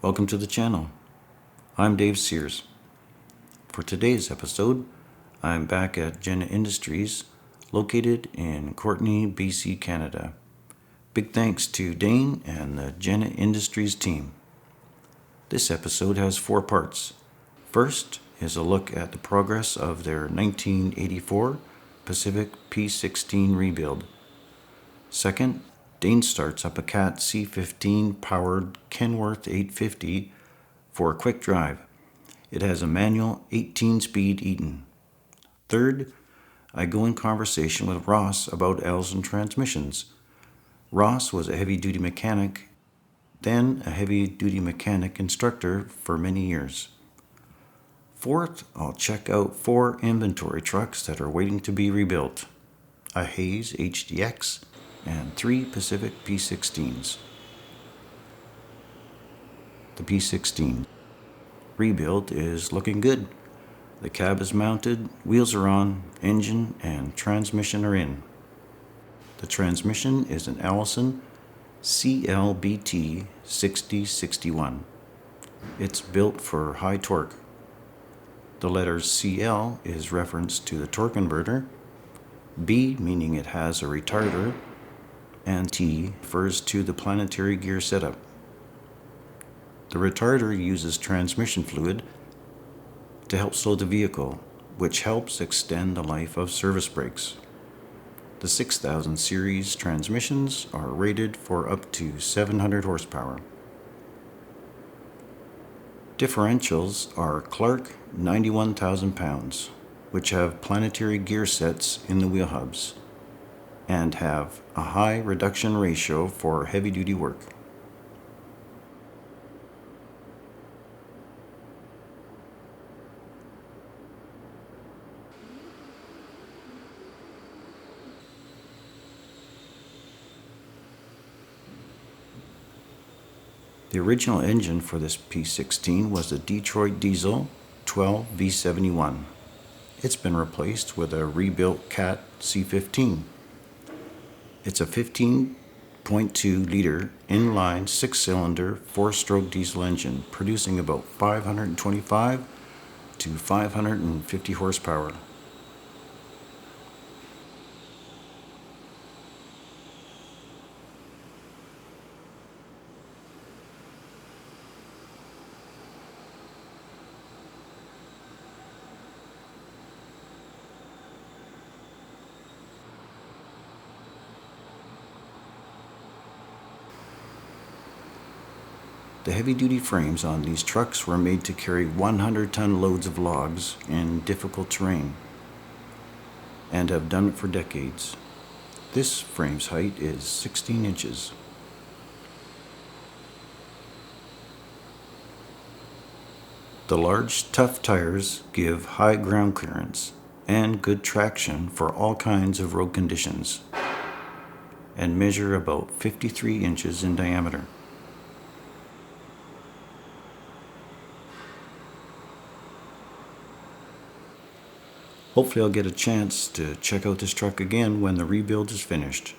Welcome to the channel. I'm Dave Sears. For today's episode, I'm back at Jenna Industries, located in Courtenay, BC, Canada. Big thanks to Dane and the Jenna Industries team. This episode has 4 parts. First is a look at the progress of their 1984 Pacific P16 rebuild. Second, Dane starts up a Cat C15 powered Kenworth 850 for a quick drive. It has a manual 18-speed Eaton. Third, I go in conversation with Ross about Allison Transmissions. Ross was a heavy-duty mechanic, then a heavy-duty mechanic instructor for many years. Fourth, I'll check out 4 inventory trucks that are waiting to be rebuilt. A Hayes HDX and 3 Pacific P16s. The P16 rebuild is looking good. The cab is mounted, wheels are on, engine and transmission are in. The transmission is an Allison CLBT 6061. It's built for high torque. The letter CL is reference to the torque converter, B meaning it has a retarder, and T refers to the planetary gear setup. The retarder uses transmission fluid to help slow the vehicle, which helps extend the life of service brakes. The 6000 series transmissions are rated for up to 700 horsepower. Differentials are Clark 91,000 pounds, which have planetary gear sets in the wheel hubs and have a high reduction ratio for heavy-duty work. The original engine for this P16 was the Detroit Diesel 12 V71. It's been replaced with a rebuilt Cat C15. It's a 15.2-liter inline 6-cylinder 4-stroke diesel engine producing about 525 to 550 horsepower. The heavy-duty frames on these trucks were made to carry 100-ton loads of logs in difficult terrain and have done it for decades. This frame's height is 16 inches. The large, tough tires give high ground clearance and good traction for all kinds of road conditions and measure about 53 inches in diameter. Hopefully I'll get a chance to check out this truck again when the rebuild is finished.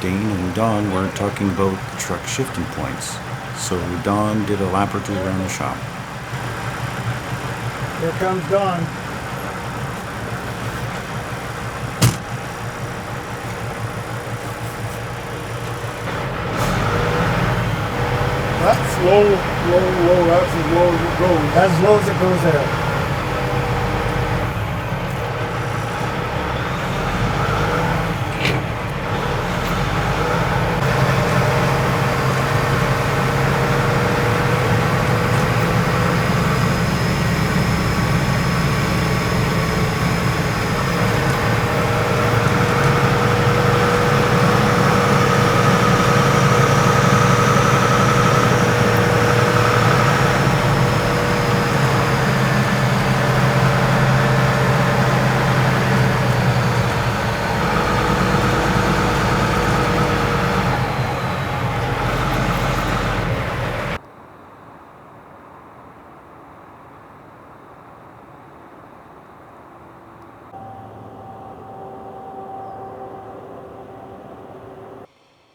Dane and Don were talking about the truck shifting points, so Don did a lap or two around the shop. Here comes Don. That's low, low, that's as low as it goes. As low as it goes there.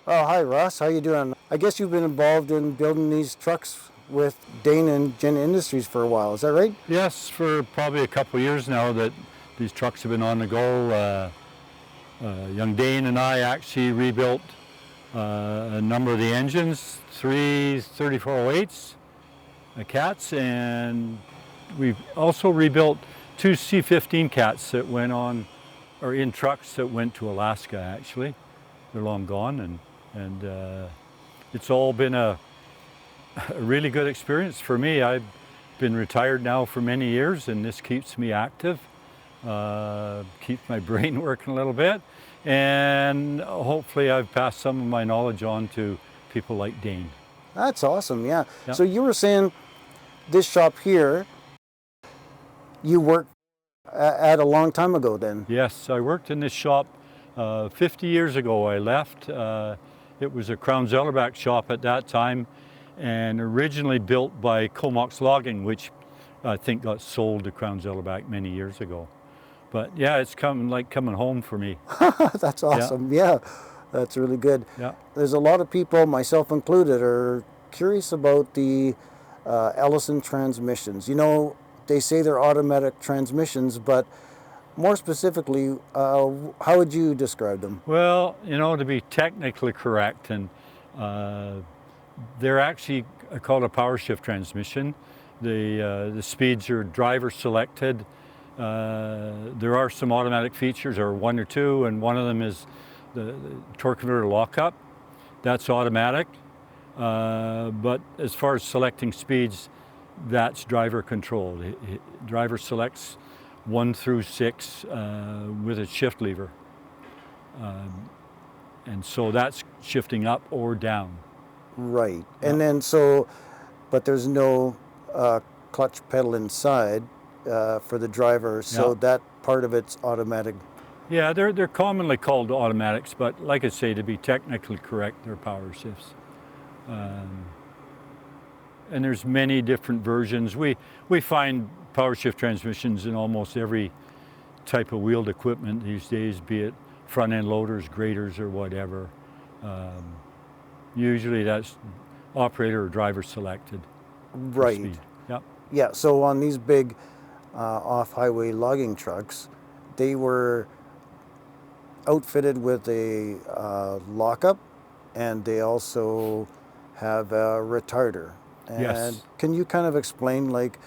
Oh, hi Ross, how you doing? I guess you've been involved in building these trucks with Dane and Jenna Industries for a while, is that right? Yes, for probably a couple of years now that these trucks have been on the go. Young Dane and I actually rebuilt a number of the engines, 3 3408s, Cats, and we've also rebuilt 2 C15 Cats that went on, or in trucks that went to Alaska actually. They're long gone, and it's all been a really good experience for me. I've been retired now for many years, and this keeps me active, keeps my brain working a little bit, and hopefully I've passed some of my knowledge on to people like Dane. That's awesome, yeah. Yeah. So you were saying this shop here, you worked at a long time ago then? Yes, I worked in this shop 50 years ago. I left. It was a Crown Zellerback shop at that time, and originally built by Comox Logging, which I think got sold to Crown Zellerback many years ago. But yeah, it's like coming home for me. That's awesome, yeah. That's really good. Yeah. There's a lot of people, myself included, are curious about the Allison Transmissions. You know, they say they're automatic transmissions, but more specifically, how would you describe them? Well, you know, to be technically correct, and they're actually called a power shift transmission. The speeds are driver selected. There are some automatic features, or 1 or 2, and one of them is the torque converter lockup. That's automatic. But as far as selecting speeds, that's driver controlled. Driver selects 1 through 6 with a shift lever. And so that's shifting up or down. Right. Yeah. And then but there's no clutch pedal inside for the driver, so Yeah. that part of it's automatic. Yeah, they're commonly called automatics, but like I say, to be technically correct, they're power shifts. And there's many different versions. We find power shift transmissions in almost every type of wheeled equipment these days, be it front end loaders, graders, or whatever. Usually that's operator or driver selected. for Right. speed. Yep. Yeah, so on these big off-highway logging trucks, they were outfitted with a lockup, and they also have a retarder. And Yes. can you kind of explain like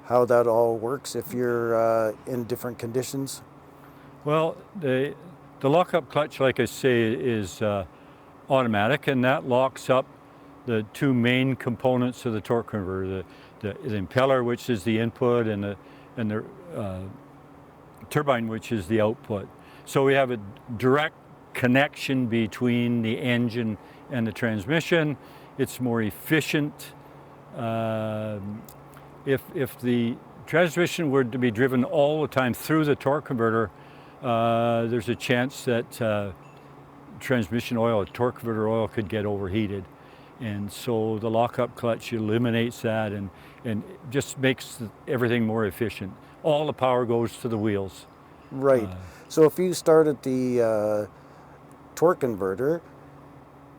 how that all works if you're in different conditions? The lockup clutch, like I say, is automatic, and that locks up the 2 main components of the torque converter: the impeller, which is the input, and the turbine, which is the output. So we have a direct connection between the engine and the transmission. It's more efficient. If the transmission were to be driven all the time through the torque converter, there's a chance that transmission oil, torque converter oil, could get overheated. And so the lockup clutch eliminates that and just makes everything more efficient. All the power goes to the wheels. Right. So if you started the torque converter,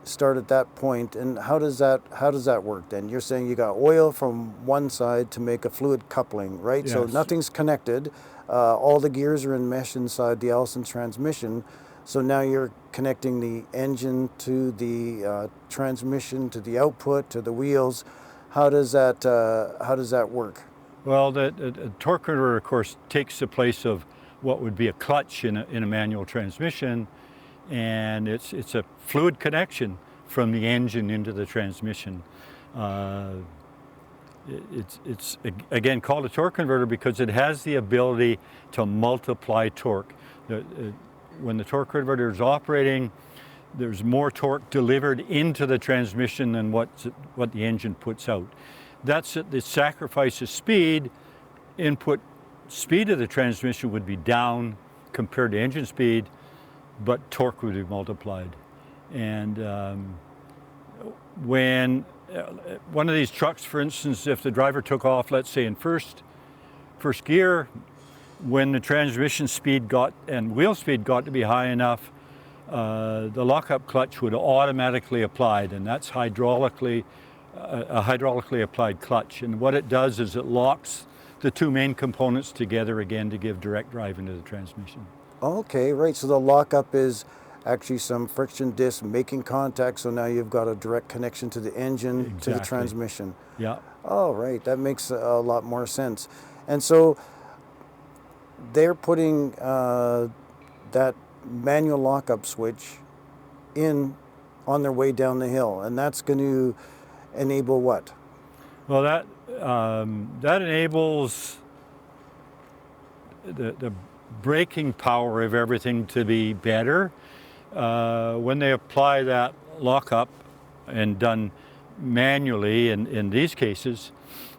start at that point, and how does that work then? You're saying you got oil from one side to make a fluid coupling, right? So Yes. nothing's connected. All the gears are in mesh inside the Allison transmission. So now you're connecting the engine to the transmission, to the output, to the wheels. How does that work? Well, the torque converter, of course, takes the place of what would be a clutch in a manual transmission, and it's a fluid connection from the engine into the transmission. It's again called a torque converter because it has the ability to multiply torque. When the torque converter is operating, there's more torque delivered into the transmission than what the engine puts out. That's it. The sacrifice of speed. Input speed of the transmission would be down compared to engine speed, but torque would be multiplied. And when one of these trucks, for instance, if the driver took off, let's say in first gear, when the transmission speed and wheel speed got to be high enough, the lockup clutch would automatically applied, and that's a hydraulically applied clutch. And what it does is it locks the two main components together again to give direct drive into the transmission. Okay, right. So the lockup is actually some friction disc making contact. So now you've got a direct connection to the engine, Exactly. to the transmission. Yeah. Oh, right. That makes a lot more sense. And so they're putting that manual lockup switch in on their way down the hill, and that's going to enable what? Well, that enables the braking power of everything to be better. When they apply that lockup and done manually in these cases,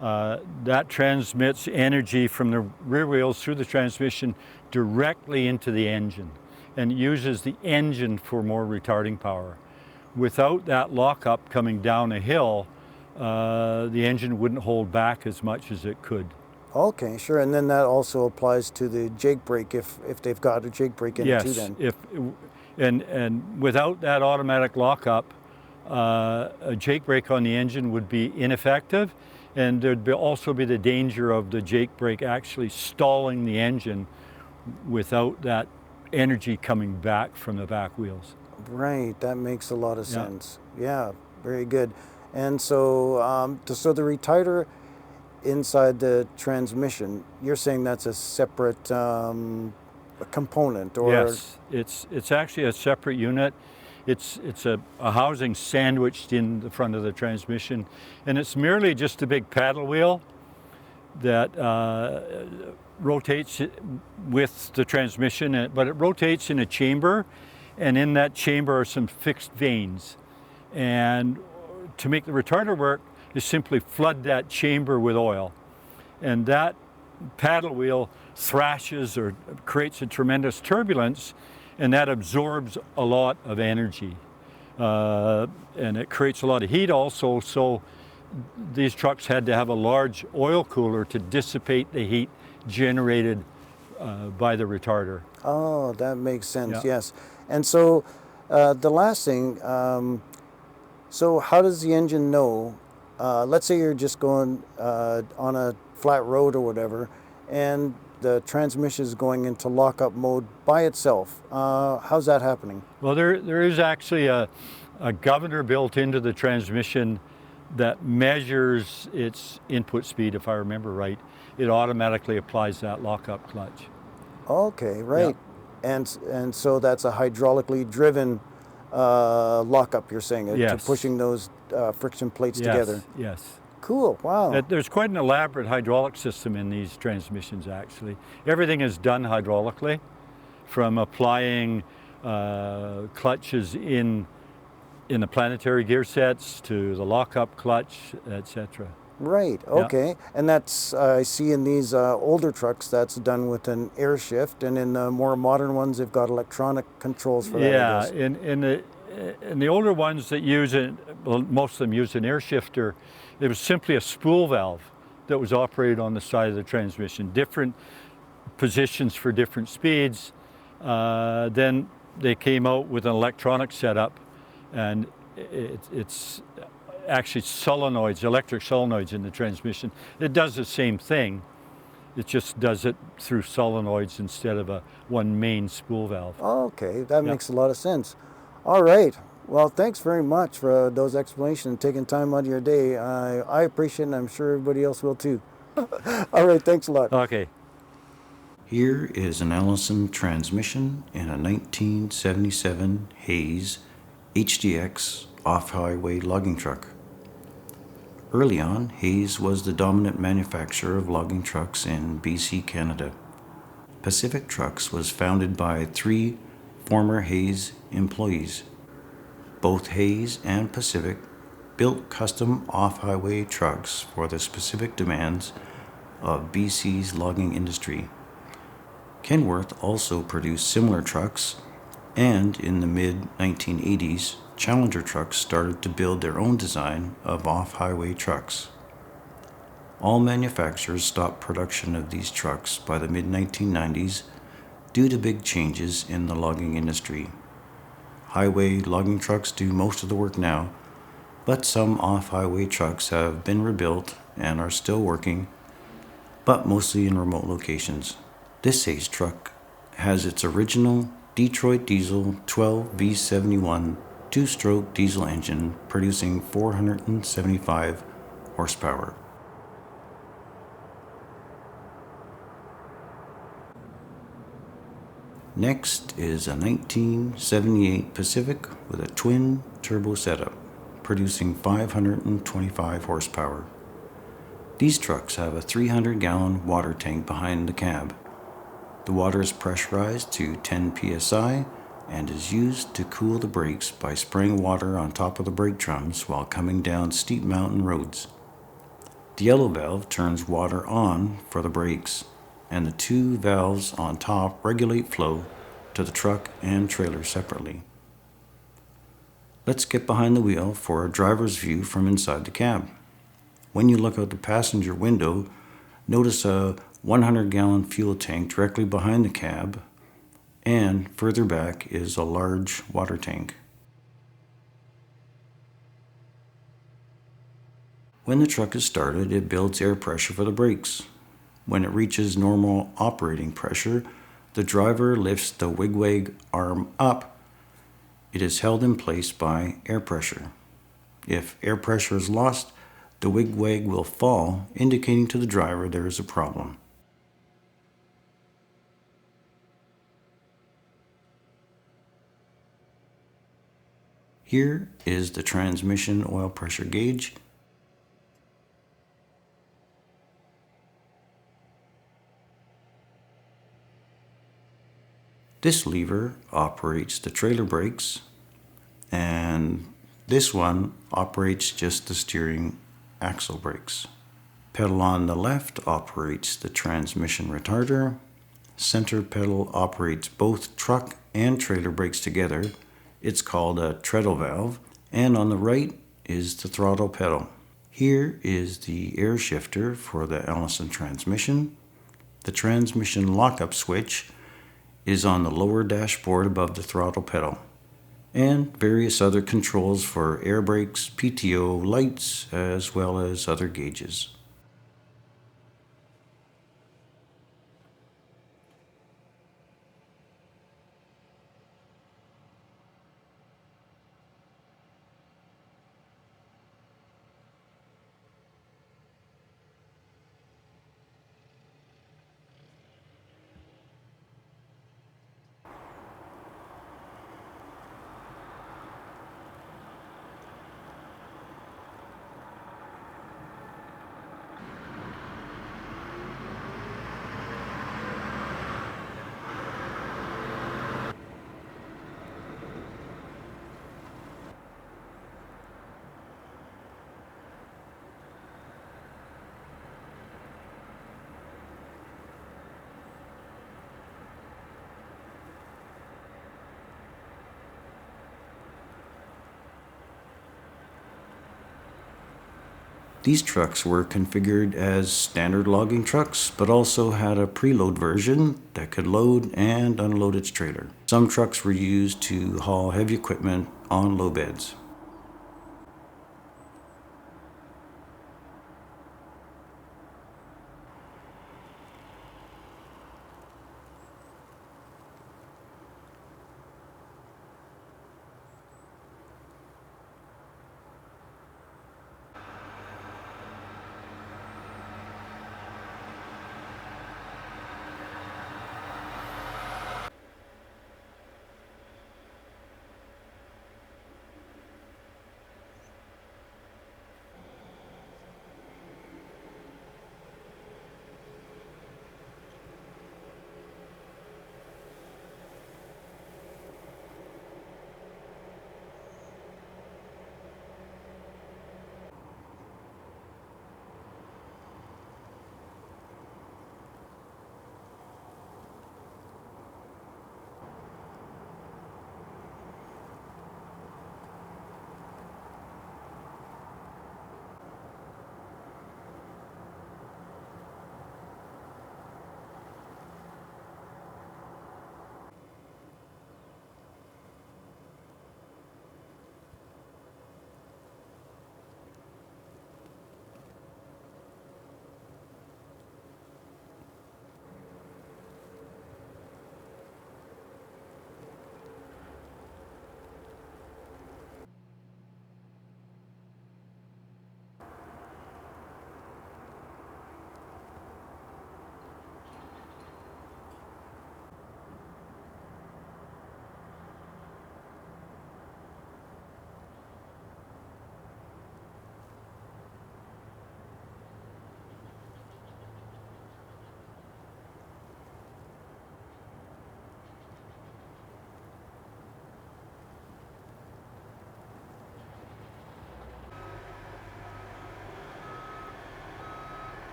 that transmits energy from the rear wheels through the transmission directly into the engine and uses the engine for more retarding power. Without that lockup coming down a hill, the engine wouldn't hold back as much as it could. Okay, sure. And then that also applies to the jake brake if they've got a jake brake in it too then. Yes, and without that automatic lockup, a jake brake on the engine would be ineffective, and there'd also be the danger of the jake brake actually stalling the engine without that energy coming back from the back wheels. Right, that makes a lot of sense. Yeah, very good. And so, so the retarder inside the transmission, you're saying that's a separate component, or? Yes, it's actually a separate unit. It's a housing sandwiched in the front of the transmission, and it's merely just a big paddle wheel that rotates with the transmission, but it rotates in a chamber, and in that chamber are some fixed vanes. And to make the retarder work, you simply flood that chamber with oil. And that paddle wheel thrashes or creates a tremendous turbulence, and that absorbs a lot of energy. And it creates a lot of heat also, so these trucks had to have a large oil cooler to dissipate the heat generated by the retarder. Oh, that makes sense, Yeah. yes. And so the last thing, so how does the engine know, let's say you're just going on a flat road or whatever, and the transmission is going into lockup mode by itself. How's that happening? Well, there is actually a governor built into the transmission that measures its input speed, if I remember right. It automatically applies that lockup clutch. Okay, right. And so that's a hydraulically driven lockup, you're saying, to Yes. pushing those friction plates Yes, together. yes. Cool, wow. There's quite an elaborate hydraulic system in these transmissions, actually. Everything is done hydraulically, from applying clutches in the planetary gear sets to the lockup clutch, etc. Right, okay. And that's, I see in these older trucks, that's done with an air shift, and in the more modern ones, they've got electronic controls for that, I Yeah, guess. in the older ones that use it, well, most of them use an air shifter. It was simply a spool valve that was operated on the side of the transmission, different positions for different speeds. Then they came out with an electronic setup, and it's actually solenoids, electric solenoids in the transmission. It does the same thing. It just does it through solenoids instead of one main spool valve. Okay, that Yeah. makes a lot of sense. All right. Well, thanks very much for those explanations and taking time out of your day. I appreciate it, and I'm sure everybody else will too. All right, thanks a lot. Okay. Here is an Allison transmission in a 1977 Hayes HDX off-highway logging truck. Early on, Hayes was the dominant manufacturer of logging trucks in BC, Canada. Pacific Trucks was founded by 3 former Hayes employees. Both Hayes and Pacific built custom off-highway trucks for the specific demands of BC's logging industry. Kenworth also produced similar trucks, and in the mid-1980s, Challenger trucks started to build their own design of off-highway trucks. All manufacturers stopped production of these trucks by the mid-1990s due to big changes in the logging industry. Highway logging trucks do most of the work now, but some off-highway trucks have been rebuilt and are still working, but mostly in remote locations. This Hayes truck has its original Detroit diesel 12 V71 two-stroke diesel engine producing 475 horsepower. Next is a 1978 Pacific with a twin turbo setup producing 525 horsepower. These trucks have a 300-gallon water tank behind the cab. The water is pressurized to 10 psi and is used to cool the brakes by spraying water on top of the brake drums while coming down steep mountain roads. The yellow valve turns water on for the brakes, and the 2 valves on top regulate flow to the truck and trailer separately. Let's get behind the wheel for a driver's view from inside the cab. When you look out the passenger window, notice a 100-gallon fuel tank directly behind the cab, and further back is a large water tank. When the truck is started, it builds air pressure for the brakes. When it reaches normal operating pressure, the driver lifts the wigwag arm up. It is held in place by air pressure. If air pressure is lost, the wigwag will fall, indicating to the driver there is a problem. Here is the transmission oil pressure gauge. This lever operates the trailer brakes, and this one operates just the steering axle brakes. Pedal on the left operates the transmission retarder. Center pedal operates both truck and trailer brakes together. It's called a treadle valve. And on the right is the throttle pedal. Here is the air shifter for the Allison transmission. The transmission lockup switch is on the lower dashboard above the throttle pedal, and various other controls for air brakes, PTO, lights, as well as other gauges. These trucks were configured as standard logging trucks, but also had a preload version that could load and unload its trailer. Some trucks were used to haul heavy equipment on low beds.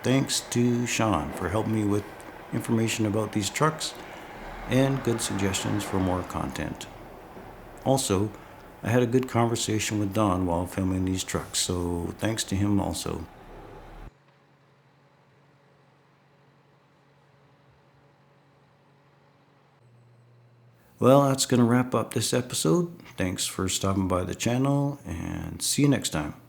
thanks to Sean for helping me with information about these trucks and good suggestions for more content. Also, I had a good conversation with Don while filming these trucks, so thanks to him also. Well, that's going to wrap up this episode. Thanks for stopping by the channel, and see you next time.